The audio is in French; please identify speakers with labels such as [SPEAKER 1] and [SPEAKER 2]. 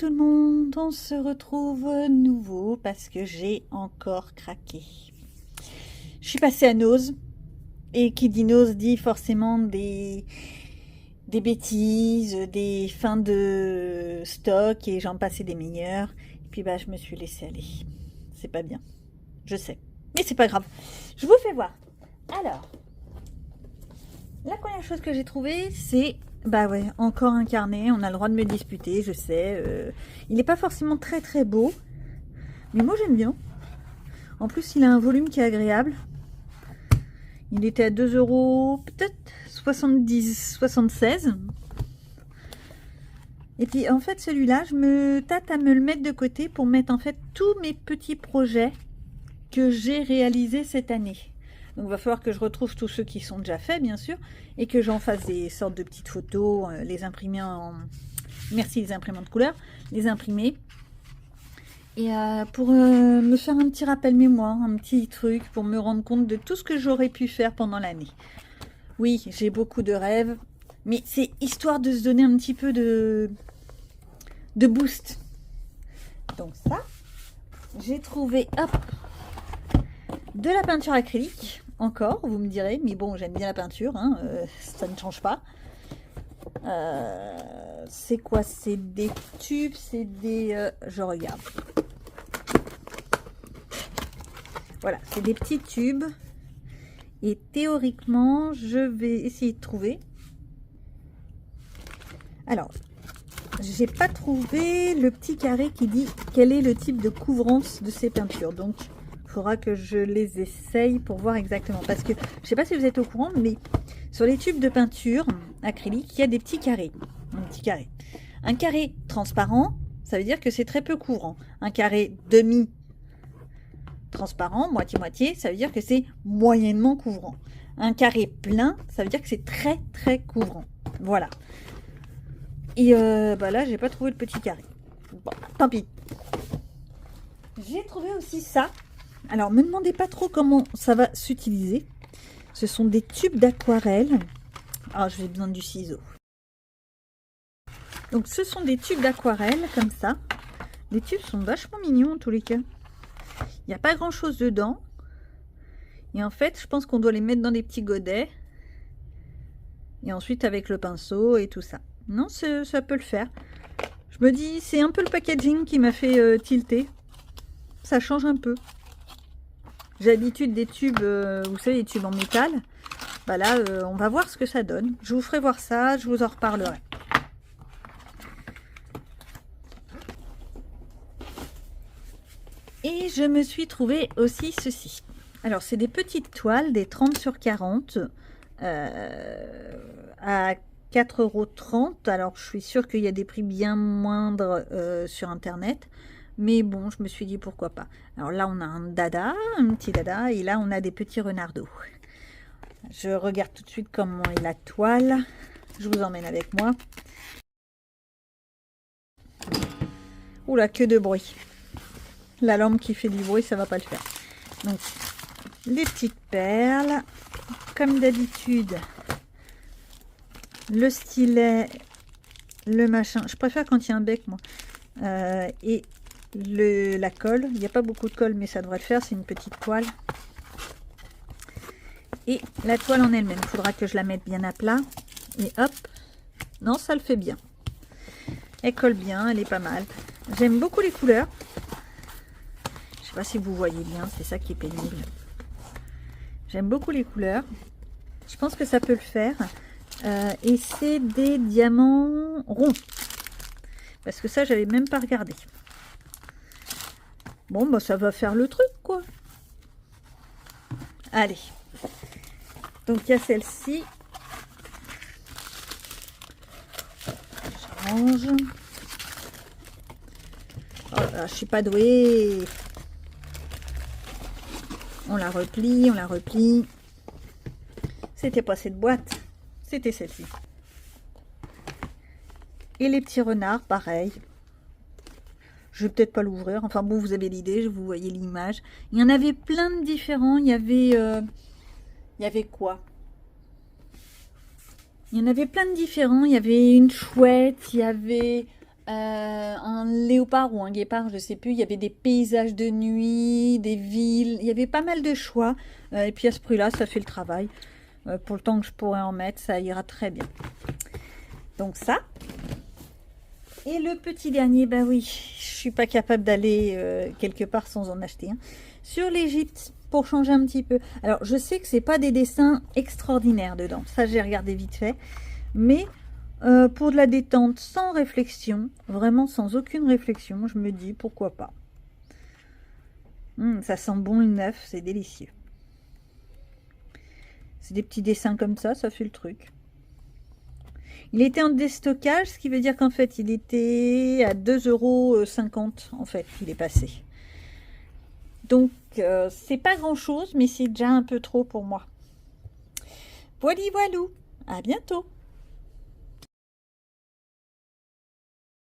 [SPEAKER 1] tout le monde, on se retrouve nouveau parce que j'ai encore craqué. Je suis passée à Nose, et qui dit Nose dit forcément des bêtises, des fins de stock et j'en passais des meilleurs. Et puis bah je me suis laissée aller. C'est pas bien, je sais, mais c'est pas grave. Je vous fais voir. Alors, la première chose que j'ai trouvée, c'est bah ouais, encore un carnet. On a le droit de me disputer, je sais. Il n'est pas forcément très très beau, mais moi j'aime bien. En plus, il a un volume qui est agréable. Il était à 2 €, peut-être 76. Et puis en fait, celui-là, je me tâte à me le mettre de côté pour mettre en fait tous mes petits projets que j'ai réalisés cette année. Donc il va falloir que je retrouve tous ceux qui sont déjà faits, bien sûr, et que j'en fasse des sortes de petites photos, les imprimer en... Merci les imprimantes couleurs, les imprimer. Et pour me faire un petit rappel mémoire, un petit truc, pour me rendre compte de tout ce que j'aurais pu faire pendant l'année. Oui, j'ai beaucoup de rêves, mais c'est histoire de se donner un petit peu de boost. Donc ça, j'ai trouvé, hop, de la peinture acrylique. Encore, vous me direz, mais bon, j'aime bien la peinture, hein, ça ne change pas. C'est quoi? C'est des tubes, c'est des... je regarde. Voilà, c'est des petits tubes. Et théoriquement, je vais essayer de trouver. Alors, j'ai pas trouvé le petit carré qui dit quel est le type de couvrance de ces peintures. Donc, faudra que je les essaye pour voir exactement, parce que je sais pas si vous êtes au courant, mais sur les tubes de peinture acrylique, il y a des petits carrés. Un carré transparent, ça veut dire que c'est très peu couvrant. Un carré demi transparent, moitié-moitié, ça veut dire que c'est moyennement couvrant. Un carré plein, ça veut dire que c'est très très couvrant. Voilà. Et bah là, j'ai pas trouvé le petit carré. Bon, tant pis. J'ai trouvé aussi ça. Alors, me demandez pas trop comment ça va s'utiliser. Ce sont des tubes d'aquarelle. Ah, j'ai besoin du ciseau. Donc, ce sont des tubes d'aquarelle, comme ça. Les tubes sont vachement mignons, en tous les cas. Il n'y a pas grand-chose dedans. Et en fait, je pense qu'on doit les mettre dans des petits godets. Et ensuite, avec le pinceau et tout ça. Non, ça peut le faire. Je me dis, c'est un peu le packaging qui m'a fait tilter. Ça change un peu. J'ai l'habitude des tubes, vous savez, les tubes en métal. Bah là, on va voir ce que ça donne. Je vous ferai voir ça, je vous en reparlerai. Et je me suis trouvé aussi ceci. Alors, c'est des petites toiles, des 30 sur 40, à 4,30 €. Alors, je suis sûre qu'il y a des prix bien moindres sur Internet. Mais bon, je me suis dit pourquoi pas. Alors là, on a un petit dada, et là, on a des petits renardeaux. Je regarde tout de suite comment est la toile. Je vous emmène avec moi. Oula, que de bruit. La lampe qui fait du bruit, ça va pas le faire. Donc, les petites perles. Comme d'habitude, le stylet, le machin. Je préfère quand il y a un bec, moi. Et la colle. Il n'y a pas beaucoup de colle, mais ça devrait le faire. C'est une petite toile. Et la toile en elle-même. Il faudra que je la mette bien à plat. Et hop. Non, ça le fait bien. Elle colle bien. Elle est pas mal. J'aime beaucoup les couleurs. Je sais pas si vous voyez bien. C'est ça qui est pénible. J'aime beaucoup les couleurs. Je pense que ça peut le faire. Et c'est des diamants ronds. Parce que ça, j'avais même pas regardé. Bon, bah ça va faire le truc, quoi. Allez. Donc, il y a celle-ci. Je range. Oh là, je suis pas douée. On la replie, on la replie. C'était pas cette boîte. C'était celle-ci. Et les petits renards, pareil. Je vais peut-être pas l'ouvrir. Enfin bon, vous avez l'idée, vous voyez l'image. Il y en avait plein de différents. Il y avait quoi? Il y en avait plein de différents. Il y avait une chouette, il y avait un léopard ou un guépard, je sais plus. Il y avait des paysages de nuit, des villes. Il y avait pas mal de choix. Et puis à ce prix-là, ça fait le travail. Pour le temps que je pourrais en mettre, ça ira très bien. Donc ça. Et le petit dernier, bah oui, je suis pas capable d'aller quelque part sans en acheter un. Sur l'Égypte, pour changer un petit peu. Alors, je sais que c'est pas des dessins extraordinaires dedans. Ça, j'ai regardé vite fait. Mais pour de la détente sans réflexion, vraiment sans aucune réflexion, je me dis pourquoi pas. Ça sent bon le neuf, c'est délicieux. C'est des petits dessins comme ça fait le truc. Il était en déstockage, ce qui veut dire qu'en fait, il était à 2,50 € en fait, il est passé. Donc, c'est pas grand-chose, mais c'est déjà un peu trop pour moi. Voilà, voilou, à bientôt.